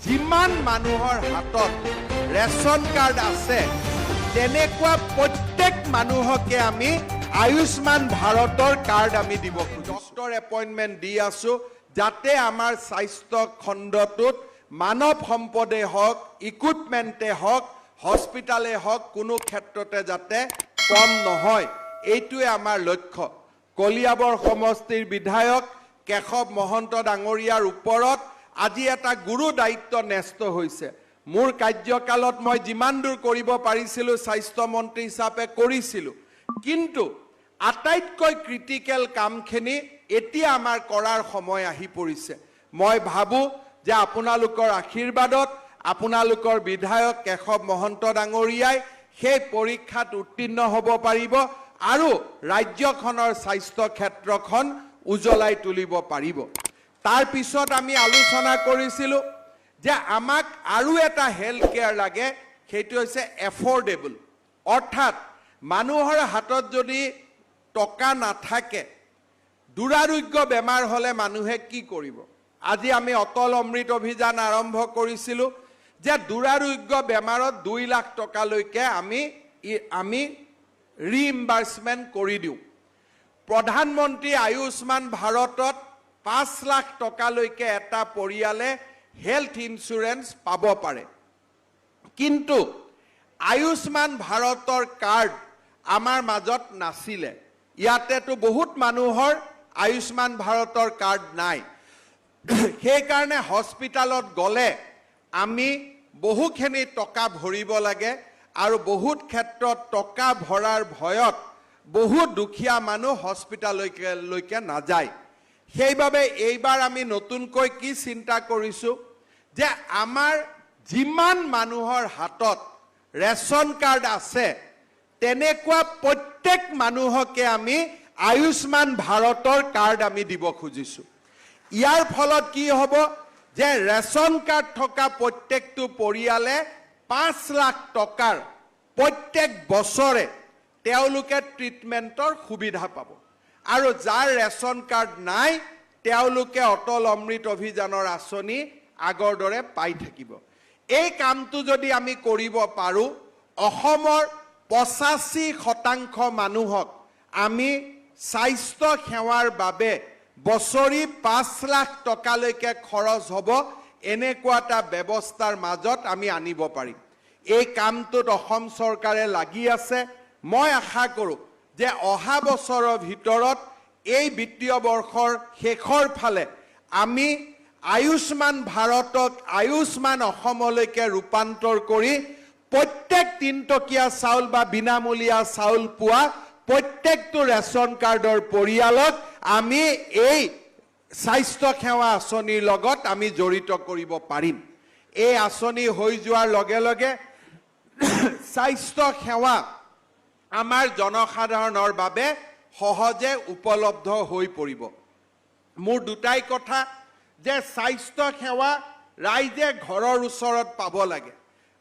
যিমান মানুহৰ হাতত ৰেচন কাৰ্ড আছে তেনেকুৱা প্ৰত্যেক মানুহকে আমি আয়ুষ্মান ভাৰতৰ কাৰ্ড আমি দিব খোজো। ডক্টৰ এপইণ্টমেণ্ট দি আছো যাতে আমাৰ স্বাস্থ্য খণ্ডটোত মানৱ সম্পদে হওক, ইকুইপমেণ্টে হওক, হস্পিটালে হওক, কোনো ক্ষেত্ৰতে যাতে কম নহয়, এইটোৱে আমাৰ লক্ষ্য। কলিয়াবৰ সমষ্টিৰ বিধায়ক কেশৱ মহন্ত ডাঙৰীয়াৰ ওপৰত আজি এটা গুৰু দায়িত্ব ন্যস্ত হৈছে। মোৰ কাৰ্যকালত মই যিমান দূৰ কৰিব পাৰিছিলোঁ স্বাস্থ্য মন্ত্ৰী হিচাপে কৰিছিলোঁ, কিন্তু আটাইতকৈ ক্ৰিটিকেল কামখিনি এতিয়া আমাৰ কৰাৰ সময় আহি পৰিছে। মই ভাবোঁ যে আপোনালোকৰ আশীৰ্বাদত আপোনালোকৰ বিধায়ক কেশৱ মহন্ত ডাঙৰীয়াই সেই পৰীক্ষাত উত্তীৰ্ণ হ'ব পাৰিব আৰু ৰাজ্যখনৰ স্বাস্থ্য ক্ষেত্ৰখন উজ্বলাই তুলিব পাৰিব। তাৰ পিছত আমি আলোচনা কৰিছিলোঁ যে আমাক আৰু এটা হেল্থ কেয়াৰ লাগে, সেইটো হৈছে এফৰ্ডেবল। অৰ্থাৎ মানুহৰ হাতত যদি টকা নাথাকে, দুৰাৰোগ্য বেমাৰ হ'লে মানুহে কি কৰিব? আজি আমি অটল অমৃত অভিযান আৰম্ভ কৰিছিলোঁ যে দুৰাৰোগ্য বেমাৰত 2 লাখ টকালৈকে আমি ৰিইম্বাৰ্চমেণ্ট কৰি দিওঁ। প্ৰধানমন্ত্ৰী আয়ুষ্মান ভাৰতত 5 লাখ টকালৈকে এটা পৰিয়ালে হেল্থ ইঞ্চুৰেঞ্চ পাব পাৰে। কিন্তু আয়ুষ্মান ভাৰতৰ কাৰ্ড আমাৰ মাজত নাছিলে। ইয়াতেতো বহুত মানুহৰ আয়ুষ্মান ভাৰতৰ কাৰ্ড নাই। সেইকাৰণে হস্পিটালত গ'লে আমি বহুখিনি টকা ভৰিব লাগে আৰু বহুত ক্ষেত্ৰত টকা ভৰাৰ ভয়ত বহুত দুখীয়া মানুহ হস্পিটাললৈকে নাযায়। সেইবাবে এইবাৰ আমি নতুনকৈ কি চিন্তা কৰিছোঁ যে আমাৰ যিমান মানুহৰ হাতত ৰেচন কাৰ্ড আছে তেনেকুৱা প্ৰত্যেক মানুহকে আমি আয়ুষ্মান ভাৰতৰ কাৰ্ড আমি দিব খুজিছোঁ। ইয়াৰ ফলত কি হ'ব যে ৰেচন কাৰ্ড থকা প্ৰত্যেকটো পৰিয়ালে 5 লাখ টকাৰ প্ৰত্যেক বছৰে তেওঁলোকে ট্ৰিটমেণ্টৰ সুবিধা পাব আৰু যাৰ ৰেচন কাৰ্ড নাই তেওঁলোকে অটল অমৃত অভিযানৰ আঁচনি আগৰ দৰে পাই থাকিব। এই কামটো যদি আমি কৰিব পাৰোঁ, অসমৰ 85% মানুহক আমি স্বাস্থ্য সেৱাৰ বাবে বছৰি 5 লাখ টকালৈকে খৰচ হ'ব এনেকুৱা এটা ব্যৱস্থাৰ মাজত আমি আনিব পাৰিম। এই কামটোত অসম চৰকাৰে লাগি আছে। মই আশা কৰোঁ যে অহা বছৰৰ ভিতৰত এই বিত্তীয় বৰ্ষৰ শেষৰ ফালে আমি আয়ুষ্মান ভাৰতক আয়ুষ্মান অসমলৈকে ৰূপান্তৰ কৰি প্ৰত্যেক 3 টকীয়া চাউল বা বিনামূলীয়া চাউল পোৱা প্ৰত্যেকটো ৰেচন কাৰ্ডৰ পৰিয়ালক আমি এই স্বাস্থ্য সেৱা আঁচনিৰ লগত আমি জড়িত কৰিব পাৰিম। এই আঁচনি হৈ যোৱাৰ লগে লগে স্বাস্থ্য সেৱা আমাৰ জনসাধাৰণৰ বাবে সহজে উপলব্ধ হৈ পৰিব। মোৰ দুটাই কথা যে স্বাস্থ্য সেৱা ৰাইজে ঘৰৰ ওচৰত পাব লাগে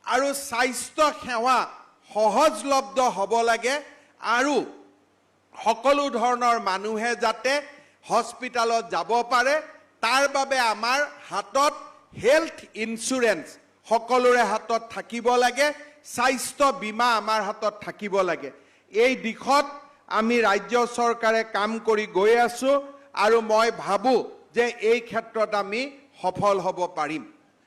আৰু স্বাস্থ্য সেৱা সহজলব্ধ হ'ব লাগে আৰু সকলো ধৰণৰ মানুহে যাতে হস্পিটালত যাব পাৰে তাৰ বাবে আমাৰ হাতত হেল্থ ইঞ্চুৰেঞ্চ সকলোৰে হাতত থাকিব লাগে, স্বাস্থ্য বীমা আমাৰ হাতত থাকিব লাগে। এই দিশত আমি ৰাজ্য চৰকাৰে কাম কৰি গৈ আছোঁ আৰু মই ভাবোঁ যে এই ক্ষেত্ৰত আমি সফল হ'ব পাৰিম।